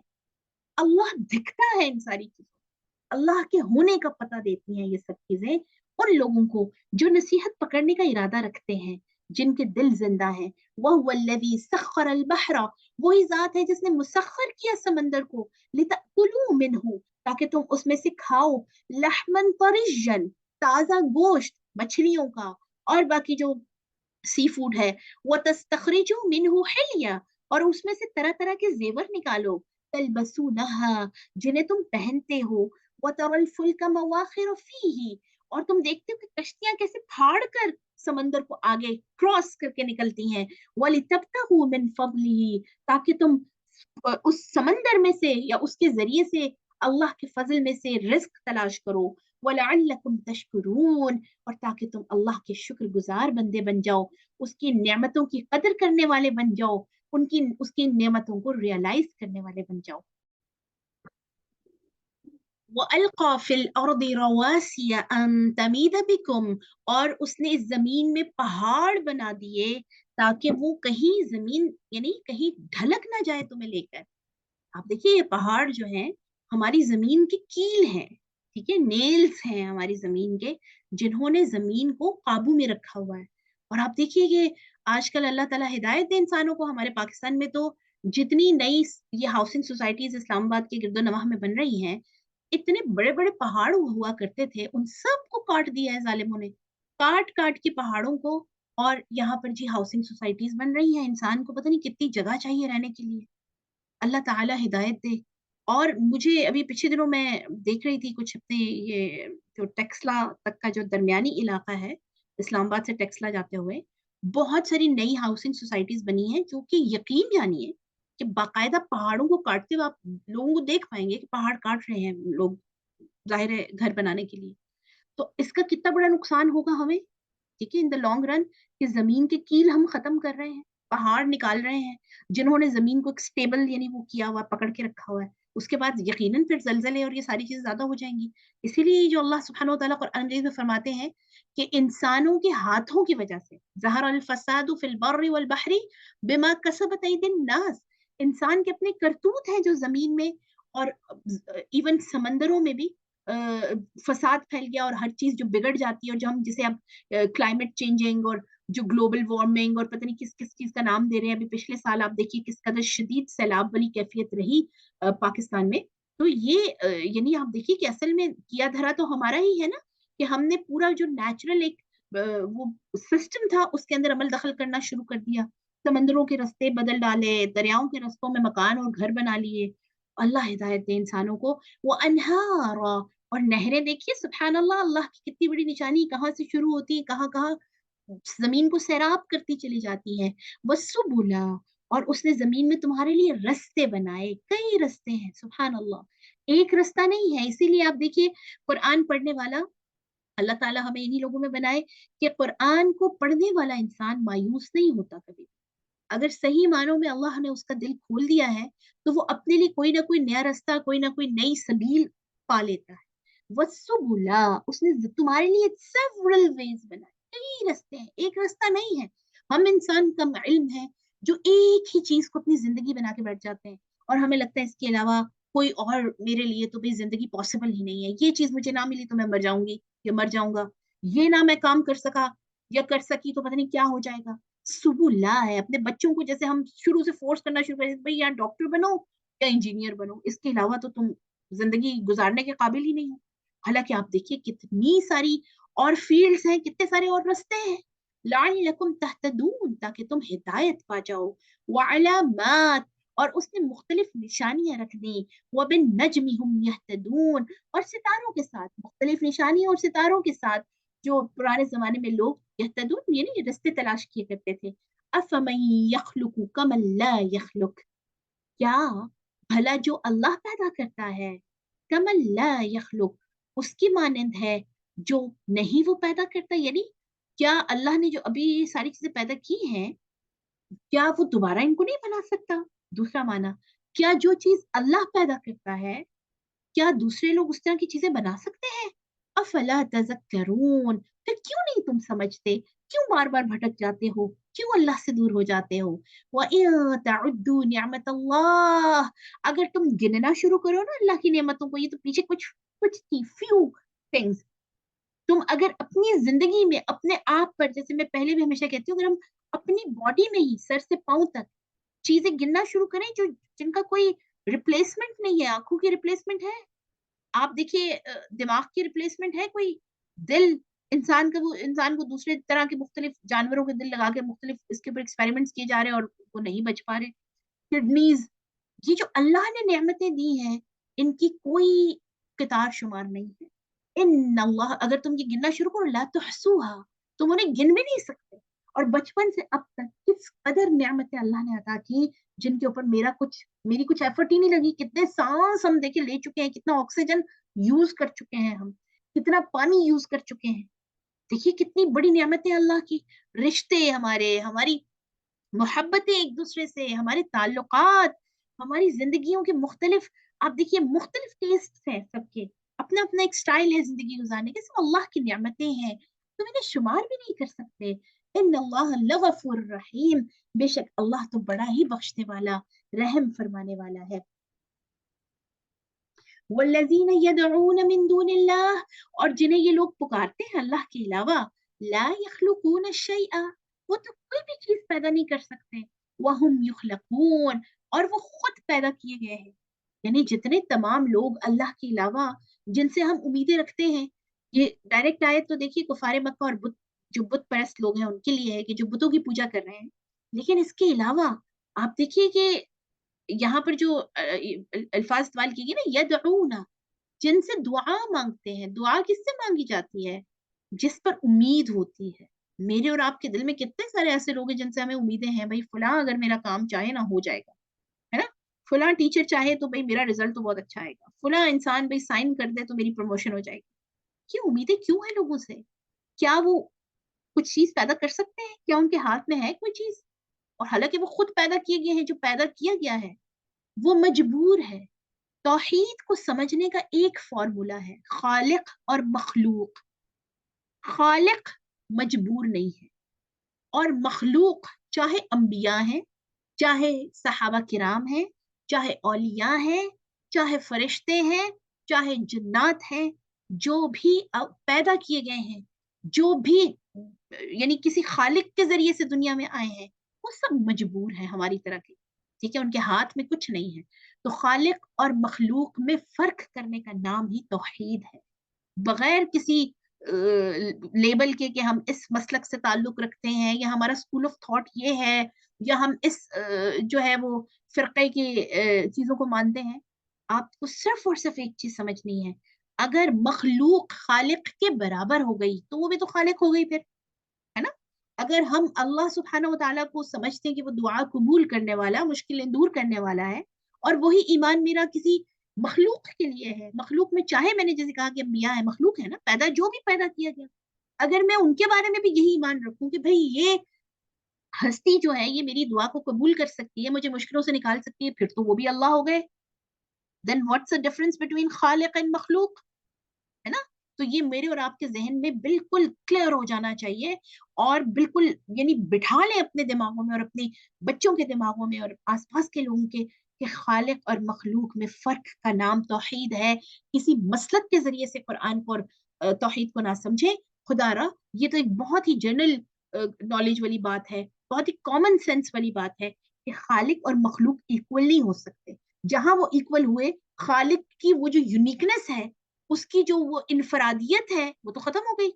अल्लाह दिखता है इन सारी चीजों, अल्लाह के होने का पता देती हैं ये सब चीजें उन लोगों को जो नसीहत पकड़ने का इरादा रखते हैं, जिनके दिल जिंदा हैं। वह वल्लज़ी सख्खर अल बहरा, वही जात है जिसने मुसख्खर किया समंदर को, लितअकुलू मिन्हु, ताकि तुम उसमें से खाओ, लहमन तरियन, ताजा गोश्त मछलियों का और बाकी जो सी फूड है, वह तस्तखरिजू मिन्हु हिलिया, اور اس میں سے طرح طرح کے زیور نکالو، تلبسونہا، جنہیں تم پہنتے ہو، وَتَرَى الْفُلْكَ مَوَاخِرَ فِيهِ، اور تم دیکھتے ہو کہ کشتیاں کیسے پھاڑ کر سمندر کو آگے کراس کر کے نکلتی ہیں، وَلِتَبْتَغُوا مِنْ فَضْلِهِ، تاکہ تم اس سمندر میں سے یا اس کے ذریعے سے اللہ کے فضل میں سے رزق تلاش کرو، وَلَعَلَّكُمْ تَشْكُرُونَ، اور تاکہ تم اللہ کے شکر گزار بندے بن جاؤ، اس کی نعمتوں کی قدر کرنے والے بن جاؤ، اس کی نعمتوں کو ریئلائز کرنے والے بن جاؤ۔ وَأَلْقَى فِي الْأَرْضِ رَوَاسِيَ أَن تَمِيدَ بِكُمْ، اور اس نے اس زمین میں پہاڑ بنا دیے تاکہ وہ کہیں زمین یعنی کہیں ڈھلک نہ جائے تمہیں لے کر۔ آپ دیکھیے یہ پہاڑ جو ہیں ہماری زمین کی کیل ہیں، ٹھیک ہے، نیلز ہیں ہماری زمین کے، جنہوں نے زمین کو قابو میں رکھا ہوا ہے۔ اور آپ دیکھیے کہ آج کل اللہ تعالیٰ ہدایت دے انسانوں کو، ہمارے پاکستان میں تو جتنی نئی یہ ہاؤسنگ سوسائٹیز اسلام آباد کے گرد و نواح میں بن رہی ہیں، اتنے بڑے بڑے پہاڑ ہوا کرتے تھے، ان سب کو کاٹ دیا ہے ظالموں نے، کاٹ کاٹ کے پہاڑوں کو، اور یہاں پر جی ہاؤسنگ سوسائٹیز بن رہی ہیں۔ انسان کو پتہ نہیں کتنی جگہ چاہیے رہنے کے لیے، اللہ تعالیٰ ہدایت دے۔ اور مجھے ابھی پچھلے دنوں میں دیکھ رہی تھی کچھ اپنے یہ جو ٹیکسلا تک کا جو درمیانی علاقہ ہے، اسلام آباد سے ٹیکسلا جاتے ہوئے بہت ساری نئی ہاؤسنگ سوسائٹیز بنی ہیں، جو کہ یقین جانیے کہ باقاعدہ پہاڑوں کو کاٹتے ہوئے آپ لوگوں کو دیکھ پائیں گے کہ پہاڑ کاٹ رہے ہیں لوگ، ظاہر ہے گھر بنانے کے لیے۔ تو اس کا کتنا بڑا نقصان ہوگا ہمیں، ٹھیک ہے، ان دا لانگ رن، کہ زمین کے کیل ہم ختم کر رہے ہیں، پہاڑ نکال رہے ہیں، جنہوں نے زمین کو ایک اسٹیبل یعنی وہ کیا ہوا پکڑ کے رکھا ہوا ہے، اس کے بعد یقیناً پھر زلزلے اور یہ ساری چیزیں زیادہ ہو جائیں گی۔ اسی لیے جو اللہ سبحانہ و تعالیٰ قرآن مجید میں فرماتے ہیں کہ انسانوں کے ہاتھوں کی وجہ سے ظہر الفساد فی البر والبحر بما کسبت ایدی الناس، انسان کے اپنے کرتوت ہیں جو زمین میں اور ایون سمندروں میں بھی فساد پھیل گیا، اور ہر چیز جو بگڑ جاتی ہے، اور جو ہم جسے اب کلائمیٹ چینجنگ اور جو گلوبل وارمنگ اور پتہ نہیں کس کس چیز کا نام دے رہے ہیں، ابھی پچھلے سال آپ دیکھیے کس قدر شدید سیلاب والی کیفیت رہی پاکستان میں۔ تو یہ یعنی آپ دیکھیے کہ اصل میں کیا دھرا تو ہمارا ہی ہے نا، کہ ہم نے پورا جو نیچرل ایک وہ سسٹم تھا اس کے اندر عمل دخل کرنا شروع کر دیا، سمندروں کے رستے بدل ڈالے، دریاؤں کے رستوں میں مکان اور گھر بنا لیے۔ اللہ ہدایت دے انسانوں کو۔ وہ انہارا، اور نہریں دیکھیے سبحان اللہ، اللہ کی کتنی بڑی نشانی، کہاں سے شروع ہوتی ہے، کہاں کہاں زمین کو سیراب کرتی چلی جاتی ہیں۔ وسبلا، اور اس نے زمین میں تمہارے لیے رستے بنائے، کئی رستے ہیں سبحان اللہ، ایک رستہ نہیں ہے۔ اسی لیے آپ دیکھیے قرآن پڑھنے والا، اللہ تعالیٰ ہمیں انہی لوگوں میں بنائے کہ قرآن کو پڑھنے والا انسان مایوس نہیں ہوتا کبھی۔ اگر صحیح معنوں میں اللہ نے اس کا دل کھول دیا ہے تو وہ اپنے لیے کوئی نہ کوئی نیا رستہ، کوئی نہ کوئی نئی سبیل پا لیتا ہے۔ وَالسُّبُلَ، اس نے تمہارے لیے several ways بنائے، کئی رستے ہیں، ایک رستہ نہیں ہے۔ ہم انسان کم علم ہیں جو ایک ہی چیز کو اپنی زندگی بنا کے بیٹھ جاتے ہیں، اور ہمیں لگتا ہے اس کے علاوہ کوئی اور میرے لیے تو بھی زندگی پاسبل ہی نہیں ہے، یہ چیز مجھے نہ ملی تو میں مر جاؤں گی یا مر جاؤں گا، یہ نہ میں کام کر سکا یا کر سکی تو پتہ نہیں کیا ہو جائے گا۔ سبولا ہے، اپنے بچوں کو جیسے ہم شروع سے فورس کرنا شروع کر بھائی یا ڈاکٹر بنو یا انجینئر بنو، اس کے علاوہ تو تم زندگی گزارنے کے قابل ہی نہیں ہو۔ حالانکہ آپ دیکھیے کتنی ساری اور فیلڈز ہیں، کتنے سارے اور رستے ہیں، لعلکم تہتدون، تاکہ تم ہدایت پا جاؤ، وعلامات، اور اس نے مختلف نشانیاں رکھ دی، وبالنجم هم یہتدون، اور ستاروں کے ساتھ، مختلف نشانیاں اور ستاروں کے ساتھ جو پرانے زمانے میں لوگ یہتدون یعنی رستے تلاش کیے کرتے تھے۔ افمن یخلق کمن لا یخلق، کیا بھلا جو اللہ پیدا کرتا ہے، کمن لا یخلق، اس کی مانند ہے جو نہیں وہ پیدا کرتا، یعنی کیا اللہ نے جو ابھی یہ ساری چیزیں پیدا کی ہیں کیا وہ دوبارہ ان کو نہیں بنا سکتا؟ دوسرا معنی، کیا جو چیز اللہ پیدا کرتا ہے کیا دوسرے لوگ اس طرح کی چیزیں بنا سکتے ہیں؟ افلا تذکرون، پھر کیوں نہیں تم سمجھتے، کیوں بار بار بھٹک جاتے ہو، کیوں اللہ سے دور ہو جاتے ہو؟ وَإِن تَعُدُّوا نِعْمَةَ اللَّهِ، اگر تم گننا شروع کرو نا اللہ کی نعمتوں کو، یہ تو پیچھے کچھ تھی، few things، تم اگر اپنی زندگی میں اپنے آپ پر، جیسے میں پہلے بھی ہمیشہ کہتی ہوں، اگر ہم اپنی باڈی میں ہی سر سے پاؤں تک چیزیں گننا شروع کریں جو جن کا کوئی ریپلیسمنٹ نہیں ہے، آنکھوں کی ریپلیسمنٹ ہے، آپ دیکھیے دماغ کی ریپلیسمنٹ ہے کوئی، دل انسان کا، وہ انسان کو دوسرے طرح کے مختلف جانوروں کے دل لگا کے مختلف اس کے اوپر ایکسپیریمنٹس کیے جا رہے ہیں اور وہ نہیں بچ پا رہے۔ किडनीज, ये जो अल्लाह ने नेमतें दी हैं, इनकी कोई कितार शुमार नहीं है। इन अल्लाह, अगर तुम ये गिनना शुरू करो, ला तुहसूहा, तुम उन्हें गिन भी नहीं सकते। और बचपन से अब तक किस कदर नेमतें अल्लाह ने अता की, जिनके ऊपर मेरी कुछ एफर्ट ही नहीं लगी। कितने सांस हम देखे ले चुके हैं, कितना ऑक्सीजन यूज कर चुके हैं हम, कितना पानी यूज कर चुके हैं। देखिए कितनी बड़ी नेमतें अल्लाह की। रिश्ते हमारे, हमारी मोहब्बतें एक दूसरे से, हमारे ताल्लुकात, हमारी जिंदगियों के मुख्तलिफ, आप देखिए मुख्तलिफ टेस्ट हैं सबके, अपना अपना एक स्टाइल है जिंदगी गुजारने के, सब अल्लाह की नेमतें हैं, तुम इन्हें शुमार भी नहीं कर सकते। इन अल्लाह लगफुर रहीम, बेशक अल्लाह तो बड़ा ही बख्शने वाला, रहम फरमाने वाला है। वल्लज़ीन यदऊन मिन दूनिल्लाह, और जिन्हें ये लोग पुकारते हैं अल्लाह के अलावा, ला यख्लुकून शैआ, वो तो कोई भी चीज पैदा नहीं कर सकते। वहुम युखलकून, और वो खुद पैदा किए गए हैं। यानी जितने तमाम लोग अल्लाह के अलावा जिनसे हम उम्मीदें रखते हैं, ये डायरेक्ट आयत तो देखिए कुफारे मक्का और बुत, जो बुत परस्त लोग हैं उनके लिए है कि जो बुतों की पूजा कर रहे हैं। लेकिन इसके अलावा आप देखिए कि यहाँ पर जो अल्फाज इस्तेमाल किए गए ना, यदऊना, जिनसे दुआ मांगते हैं। दुआ किससे मांगी जाती है? जिस पर उम्मीद होती है। मेरे और आपके दिल में कितने सारे ऐसे लोग हैं जिनसे हमें उम्मीदें हैं, भाई फलां अगर मेरा काम चाहे ना हो जाएगा, है ना? फलां टीचर चाहे तो भाई मेरा रिजल्ट तो बहुत अच्छा आएगा, फलां इंसान भाई साइन कर दे तो मेरी प्रमोशन हो जाएगी। ये उम्मीदें क्यों है लोगों से? क्या वो कुछ चीज पैदा कर सकते हैं? क्या उनके हाथ में है कोई चीज? और हालांकि वो खुद पैदा किए गए हैं, जो पैदा किया गया है वो मजबूर है। तौहीद को समझने का एक फॉर्मूला है, खालिक और मखलूक। खालिक मजबूर नहीं है, और मखलूक चाहे अंबिया हैं, चाहे सहाबा किराम हैं, चाहे औलिया हैं, चाहे फरिश्ते हैं, चाहे जिन्नात हैं, जो भी पैदा किए गए हैं, जो भी यानी किसी खालिक के जरिए से दुनिया में आए हैं, वो सब मजबूर हैं हमारी तरह के। ठीक है, उनके हाथ में कुछ नहीं है। तो खालिक और मखलूक में फर्क करने का नाम ही तौहीद है। बगैर किसी लेबल के कि हम इस मसलक से ताल्लुक रखते हैं, या हमारा स्कूल ऑफ थॉट ये है, या हम इस जो है वो फिरके की चीजों को मानते हैं। आपको सिर्फ और सिर्फ एक चीज समझनी है, अगर मखलूक खालिक के बराबर हो गई तो वो भी तो खालिक हो गई फिर, है ना? अगर हम अल्लाह सुब्हानहू व तआला को समझते हैं कि वो दुआ कबूल करने वाला, मुश्किलें दूर करने वाला है, और वही ईमान मेरा किसी मखलूक के लिए है, मखलूक में चाहे मैंने जैसे कहा कि मियाँ है, मखलूक है ना, पैदा जो भी पैदा किया गया, अगर मैं उनके बारे में भी यही ईमान रखूं कि भाई ये हस्ती जो है ये मेरी दुआ को कबूल कर सकती है, मुझे मुश्किलों से निकाल सकती है, फिर तो वो भी अल्लाह हो गए। Then what's the difference between खालिक एंड मखलूक, है ना? तो ये मेरे और आपके जहन में बिल्कुल क्लियर हो जाना चाहिए, और बिल्कुल यानी बिठा लें अपने दिमागों में और अपने बच्चों के दिमागों में और आसपास के लोगों के, कि खालिक और मखलूक में फर्क का नाम तौहीद है। किसी मसलक के जरिए से कुरान को और तौहीद को ना समझे। खुदारा, ये तो एक बहुत ही जनरल नॉलेज वाली बात है, बहुत ही कॉमन सेंस वाली बात है कि खालिक और मखलूक इक्वल नहीं हो सकते। जहां वो इक्वल हुए, खालिक की वो जो यूनिकनेस है, उसकी जो वो इनफरादियत है, वो तो खत्म हो गई।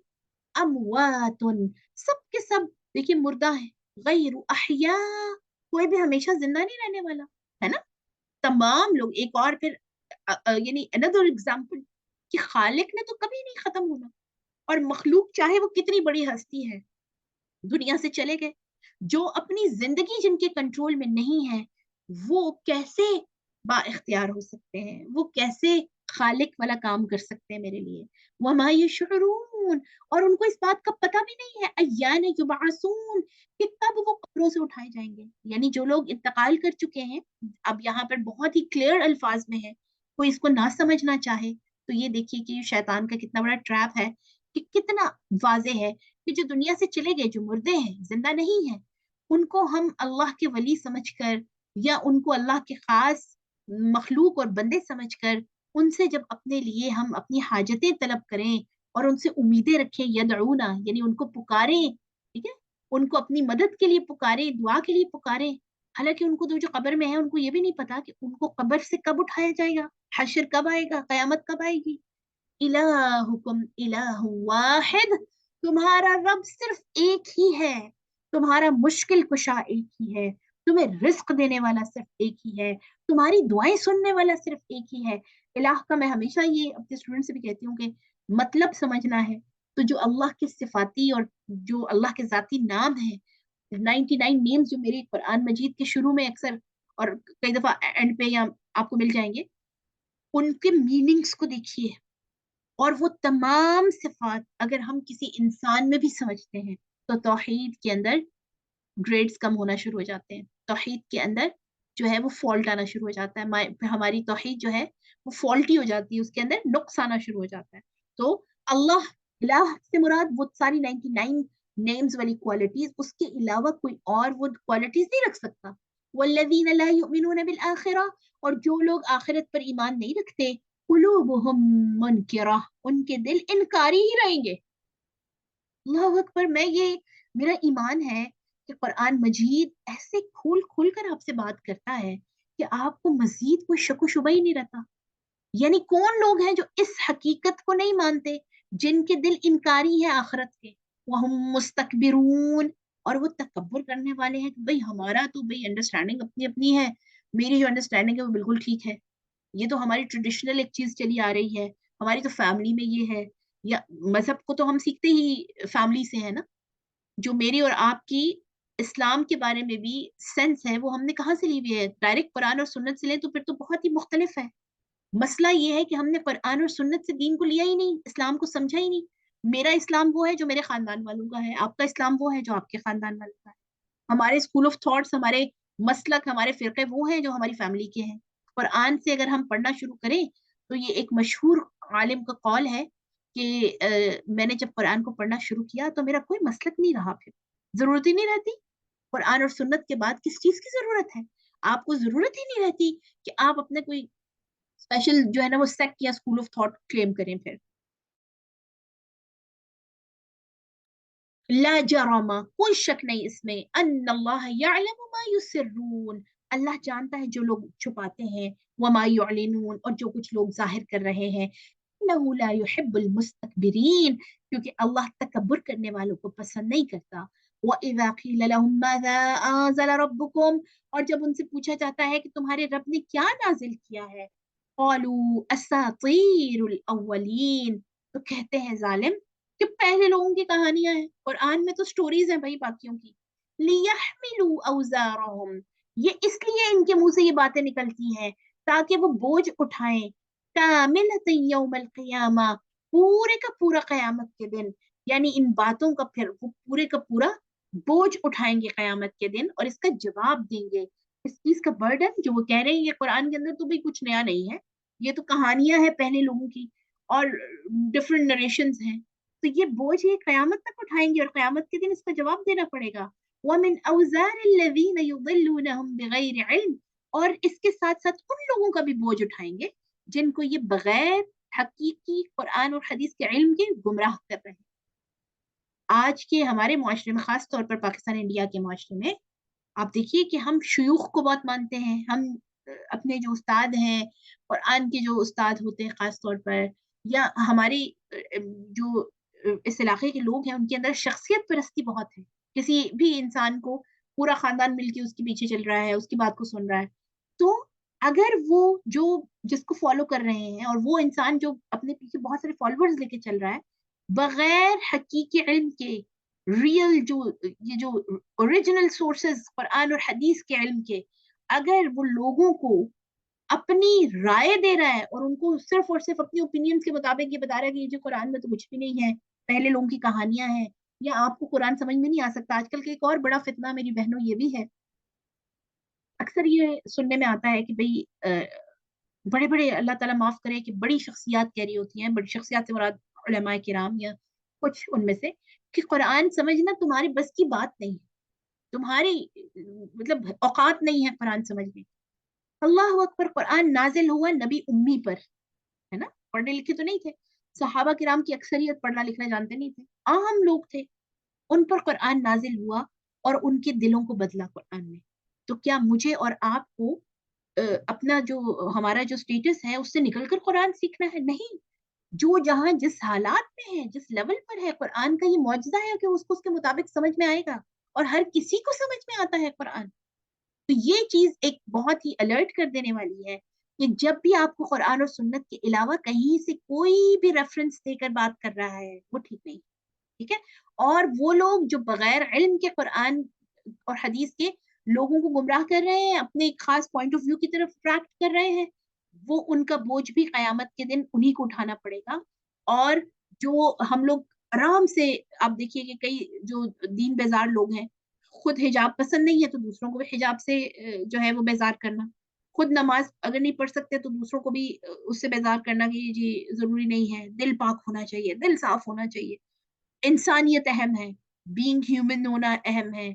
अमवातुन, सब के सब देखिए मुर्दा है। गैरु अहिया, कोई भी हमेशा जिंदा नहीं रहने वाला, है ना? तमाम लोग, एक और फिर यानी अनदर एग्जांपल, कि खालिक ने तो कभी नहीं खत्म होना, और मखलूक चाहे वो कितनी बड़ी हस्ती है, दुनिया से चले गए। जो अपनी जिंदगी जिनके कंट्रोल में नहीं है, वो कैसे बाइख्तियार हो सकते हैं? वो कैसे खालिक वाला काम कर सकते हैं मेरे लिए? वमा यशउरून, और उनको इस बात का पता भी नहीं है, अय्यान युबअसून, कि कब वो कब्रों से उठाए जाएंगे। यानी जो लोग इंतकाल कर चुके हैं, अब यहाँ पर बहुत ही क्लियर अल्फाज में है, कोई इसको ना समझना चाहे तो ये देखिए कि शैतान का कितना बड़ा ट्रैप है, कि कितना वाजे है कि जो दुनिया से चले गए, जो मुर्दे हैं, जिंदा नहीं है, उनको हम अल्लाह के वली समझकर, या उनको अल्लाह के खास मखलूक और बंदे समझकर, उनसे जब अपने लिए हम अपनी हाजतें तलब करें और उनसे उम्मीदें रखें, यदऊना यानी उनको पुकारें, ठीक है, उनको अपनी मदद के लिए पुकारें, दुआ के लिए पुकारें। हालांकि उनको तो जो कब्र में है, उनको ये भी नहीं पता कि उनको कब्र से कब उठाया जाएगा, हशर कब आएगा, कयामत कब आएगी। इलाहुकुम इलाहु वाहिद, तुम्हारा रब सिर्फ एक ही है, तुम्हारा मुश्किल कुशा एक ही है, تمہیں رزق دینے والا صرف ایک ہی ہے، تمہاری دعائیں سننے والا صرف ایک ہی ہے۔ الہ کا میں ہمیشہ یہ اپنے اسٹوڈنٹ سے بھی کہتی ہوں کہ مطلب سمجھنا ہے تو جو اللہ کے صفاتی اور جو اللہ کے ذاتی نام ہیں، 99 نیمز جو میرے قرآن مجید کے شروع میں اکثر اور کئی دفعہ اینڈ پہ یا آپ کو مل جائیں گے، ان کے میننگز کو دیکھیے، اور وہ تمام صفات اگر ہم کسی انسان میں بھی سمجھتے ہیں تو توحید کے اندر گریڈز کم ہونا شروع ہو جاتے ہیں، توحید کے اندر جو ہے وہ فالٹ آنا شروع ہو جاتا ہے، ہماری توحید جو ہے وہ فالٹی ہو جاتی ہے، اس کے اندر نقص آنا شروع ہو جاتا ہے۔ تو اللہ الہ سے مراد وہ ساری 99 نیمز والی کوالٹیز، اس کے علاوہ کوئی اور وہ کوالٹیز نہیں رکھ سکتا۔ والذین لا یؤمنون بالآخرہ، اور جو لوگ آخرت پر ایمان نہیں رکھتے، قلوبہم منکرہ، ان کے دل انکاری ہی رہیں گے۔ اللہ اکبر، میں یہ میرا ایمان ہے کہ قرآن مجید ایسے کھول کھول کر آپ سے بات کرتا ہے کہ آپ کو مزید کوئی شک و شبہ ہی نہیں رہتا۔ یعنی کون لوگ ہیں جو اس حقیقت کو نہیں مانتے، جن کے دل انکاری ہے آخرت کے، وہم مستکبرون، اور وہ تکبر کرنے والے ہیں کہ بھئی ہمارا تو بھئی انڈرسٹینڈنگ اپنی اپنی ہے، میری جو انڈرسٹینڈنگ ہے وہ بالکل ٹھیک ہے، یہ تو ہماری ٹریڈیشنل ایک چیز چلی آ رہی ہے، ہماری تو فیملی میں یہ ہے، یا مذہب کو تو ہم سیکھتے ہی فیملی سے ہے نا، جو میری اور آپ کی اسلام کے بارے میں بھی سینس ہے وہ ہم نے کہاں سے لی ہوئی ہے؟ ڈائریکٹ قرآن اور سنت سے لیں تو پھر تو بہت ہی مختلف ہے۔ مسئلہ یہ ہے کہ ہم نے قرآن اور سنت سے دین کو لیا ہی نہیں، اسلام کو سمجھا ہی نہیں۔ میرا اسلام وہ ہے جو میرے خاندان والوں کا ہے، آپ کا اسلام وہ ہے جو آپ کے خاندان والوں کا ہے، ہمارے اسکول آف تھاٹس، ہمارے مسلک، ہمارے فرقے وہ ہیں جو ہماری فیملی کے ہیں۔ قرآن سے اگر ہم پڑھنا شروع کریں تو یہ ایک مشہور عالم کا قول ہے کہ میں نے جب قرآن کو پڑھنا شروع کیا تو میرا کوئی مسلک نہیں رہا، پھر ضرورت ہی نہیں رہتی۔ قرآن اور سنت کے بعد کس چیز کی ضرورت ہے؟ آپ کو ضرورت ہی نہیں رہتی کہ آپ اپنے کوئی اسپیشل جو ہے نا وہ سیکٹ یا اسکول آف تھاٹ کلیم کریں پھر۔ لا جرم، کوئی شک نہیں اس میں، ان اللہ یعلم ما یسرون، اللہ جانتا ہے جو لوگ چھپاتے ہیں، وما یعلنون، اور جو کچھ لوگ ظاہر کر رہے ہیں، انہ لا يحب المستکبرین، کیونکہ اللہ تکبر کرنے والوں کو پسند نہیں کرتا۔ وَإِذَا قِيلَ لَهُم مَاذَا أَنزَلَ رَبُّكُمْ، اور جب ان سے پوچھا جاتا ہے کہ تمہارے رب نے کیا نازل کیا ہے، قالوا اساطیر الاولین، تو کہتے ہیں ظالم کہ پہلے لوگوں کی کہانیاں ہیں، قرآن میں تو سٹوریز ہیں بھائی باقیوں کی۔ لیحملوا اوزارہم، یہ اس لیے ان کے منہ سے یہ باتیں نکلتی ہیں تاکہ وہ بوجھ اٹھائیں، کاملۃ یوم القیامہ، پورے کا پورا قیامت کے دن، یعنی ان باتوں کا پھر وہ پورے کا پورا بوجھ اٹھائیں گے قیامت کے دن اور اس کا جواب دیں گے۔ اس چیز کا برڈن جو وہ کہہ رہے ہیں یہ قرآن کے اندر تو بھی کچھ نیا نہیں ہے، یہ تو کہانیاں ہیں پہلے لوگوں کی اور ڈفرینٹ نریشنز ہیں، تو یہ بوجھ یہ قیامت تک اٹھائیں گے اور قیامت کے دن اس کا جواب دینا پڑے گا۔ وَمِنْ أَوْزَارِ الَّذِينَ يُضِلُّونَهُمْ بِغَيْرِ عِلْمٍ، اور اس کے ساتھ ساتھ ان لوگوں کا بھی بوجھ اٹھائیں گے جن کو یہ بغیر حقیقی قرآن اور حدیث کے علم کے گمراہ کر رہے ہیں۔ آج کے ہمارے معاشرے میں، خاص طور پر پاکستان انڈیا کے معاشرے میں، آپ دیکھیے کہ ہم شیوخ کو بہت مانتے ہیں، ہم اپنے جو استاد ہیں، قرآن کے جو استاد ہوتے ہیں خاص طور پر، یا ہماری جو اس علاقے کے لوگ ہیں ان کے اندر شخصیت پرستی بہت ہے، کسی بھی انسان کو پورا خاندان مل کے اس کے پیچھے چل رہا ہے، اس کی بات کو سن رہا ہے، تو اگر وہ جو جس کو فالو کر رہے ہیں اور وہ انسان جو اپنے پیچھے بہت سارے فالوورز لے کے چل رہا ہے بغیر حقیقی علم کے، ریئل جو یہ جو اوریجنل سورسز قرآن اور حدیث کے علم کے، اگر وہ لوگوں کو اپنی رائے دے رہا ہے اور ان کو صرف اور صرف اپنی اوپینینز کے مطابق یہ بتا رہا ہے کہ یہ جو قرآن میں تو کچھ بھی نہیں ہے، پہلے لوگوں کی کہانیاں ہیں، یا آپ کو قرآن سمجھ میں نہیں آ سکتا۔ آج کل کا ایک اور بڑا فتنہ میری بہنوں یہ بھی ہے، اکثر یہ سننے میں آتا ہے کہ بھئی بڑے بڑے، اللہ تعالیٰ معاف کرے، کہ بڑی شخصیات کہہ رہی ہوتی ہیں، بڑی شخصیات سے مراد علماء کرام یا کچھ ان میں سے، کہ قرآن سمجھنا تمہاری بس کی بات نہیں ہے، تمہاری مطلب اوقات نہیں ہے قرآن سمجھنے۔ اللہ اکبر، قرآن نازل ہوا نبی امی پر، ہے نا، پڑھنے لکھے تو نہیں تھے، صحابہ کرام کی اکثریت پڑھنا لکھنا جانتے نہیں تھے، عام لوگ تھے، ان پر قرآن نازل ہوا اور ان کے دلوں کو بدلا قرآن نے۔ تو کیا مجھے اور آپ کو اپنا جو ہمارا جو سٹیٹس ہے اس سے نکل کر قرآن سیکھنا ہے؟ نہیں، جو جہاں جس حالات میں ہے، جس لیول پر ہے، قرآن کا یہ معجزہ ہے کہ اس کو اس کے مطابق سمجھ میں آئے گا، اور ہر کسی کو سمجھ میں آتا ہے قرآن۔ تو یہ چیز ایک بہت ہی الرٹ کر دینے والی ہے کہ جب بھی آپ کو قرآن اور سنت کے علاوہ کہیں سے کوئی بھی ریفرنس دے کر بات کر رہا ہے وہ ٹھیک نہیں، ٹھیک ہے. اور وہ لوگ جو بغیر علم کے قرآن اور حدیث کے لوگوں کو گمراہ کر رہے ہیں، اپنے ایک خاص پوائنٹ آف ویو کی طرف اٹریکٹ کر رہے ہیں، وہ ان کا بوجھ بھی قیامت کے دن انہی کو اٹھانا پڑے گا. اور جو ہم لوگ آرام سے، آپ دیکھیے کہ کئی جو دین بیزار لوگ ہیں، خود حجاب پسند نہیں ہے تو دوسروں کو بھی حجاب سے جو ہے وہ بیزار کرنا، خود نماز اگر نہیں پڑھ سکتے تو دوسروں کو بھی اس سے بیزار کرنا کہ جی ضروری نہیں ہے، دل پاک ہونا چاہیے، دل صاف ہونا چاہیے، انسانیت اہم ہے، بینگ ہیومن ہونا اہم ہے،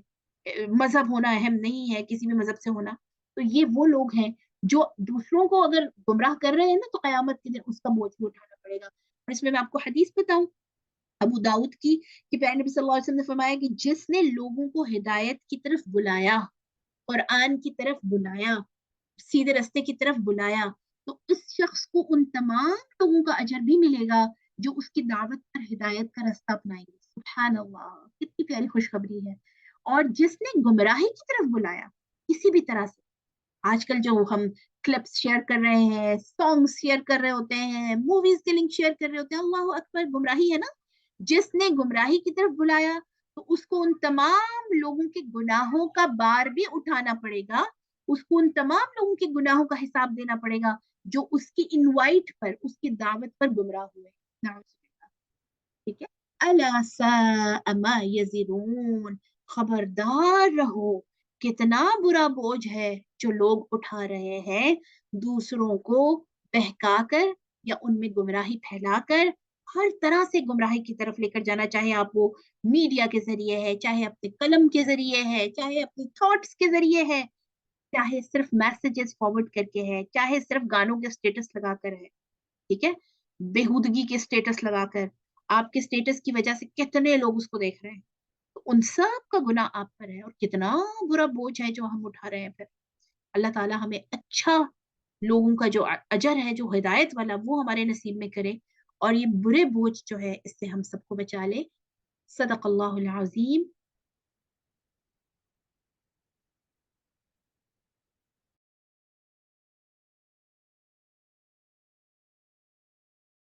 مذہب ہونا اہم نہیں ہے، کسی بھی مذہب سے ہونا. تو یہ وہ لوگ ہیں جو دوسروں کو اگر گمراہ کر رہے ہیں نا تو قیامت کے دن اس کا بوجھ بھی اٹھانا پڑے گا. اور اس میں آپ کو حدیث بتاؤں ابو داؤد کی کہ پیارے نبی صلی اللہ علیہ وسلم نے فرمایا کہ جس نے لوگوں کو ہدایت کی طرف بلایا، قرآن کی طرف بلایا، سیدھے رستے کی طرف بلایا، تو اس شخص کو ان تمام لوگوں کا اجر بھی ملے گا جو اس کی دعوت پر ہدایت کا راستہ اپنائیں گے. سبحان اللہ، کتنی پیاری خوشخبری ہے. اور جس نے گمراہی کی طرف بلایا کسی بھی طرح سے، آج کل جو ہم کلپس شیئر کر رہے ہیں، سانگس شیئر کر رہے ہوتے ہیں، موویز کے لنک شیئر کر رہے ہوتے ہیں، اللہ اکبر، گمراہی ہے نا. جس نے گمراہی کی طرف بلایا تو اس کو ان تمام لوگوں کے گناہوں کا بار بھی اٹھانا پڑے گا، اس کو ان تمام لوگوں کے گناہوں کا حساب دینا پڑے گا جو اس کی انوائٹ پر، اس کی دعوت پر گمراہ ہوئے. نعوذ باللہ. ٹھیک ہے. الا ساء ما یزرون، خبردار رہو کتنا برا بوجھ ہے جو لوگ اٹھا رہے ہیں دوسروں کو بہکا کر یا ان میں گمراہی پھیلا کر، ہر طرح سے گمراہی کی طرف لے کر جانا، چاہے آپ وہ میڈیا کے ذریعے ہے، چاہے اپنے قلم کے ذریعے ہے، چاہے اپنی تھاٹس کے ذریعے ہے، چاہے صرف میسجز فارورڈ کر کے ہے، چاہے صرف گانوں کے سٹیٹس لگا کر ہے. ٹھیک ہے. بےہودگی کے سٹیٹس لگا کر، آپ کے سٹیٹس کی وجہ سے کتنے لوگ اس کو دیکھ رہے ہیں، تو ان سب کا گناہ آپ پر ہے، اور کتنا برا بوجھ ہے جو ہم اٹھا رہے ہیں. پھر اللہ تعالیٰ ہمیں اچھا لوگوں کا جو اجر ہے، جو ہدایت والا، وہ ہمارے نصیب میں کرے، اور یہ برے بوجھ جو ہے اس سے ہم سب کو بچا لے. صدق اللہ العظیم.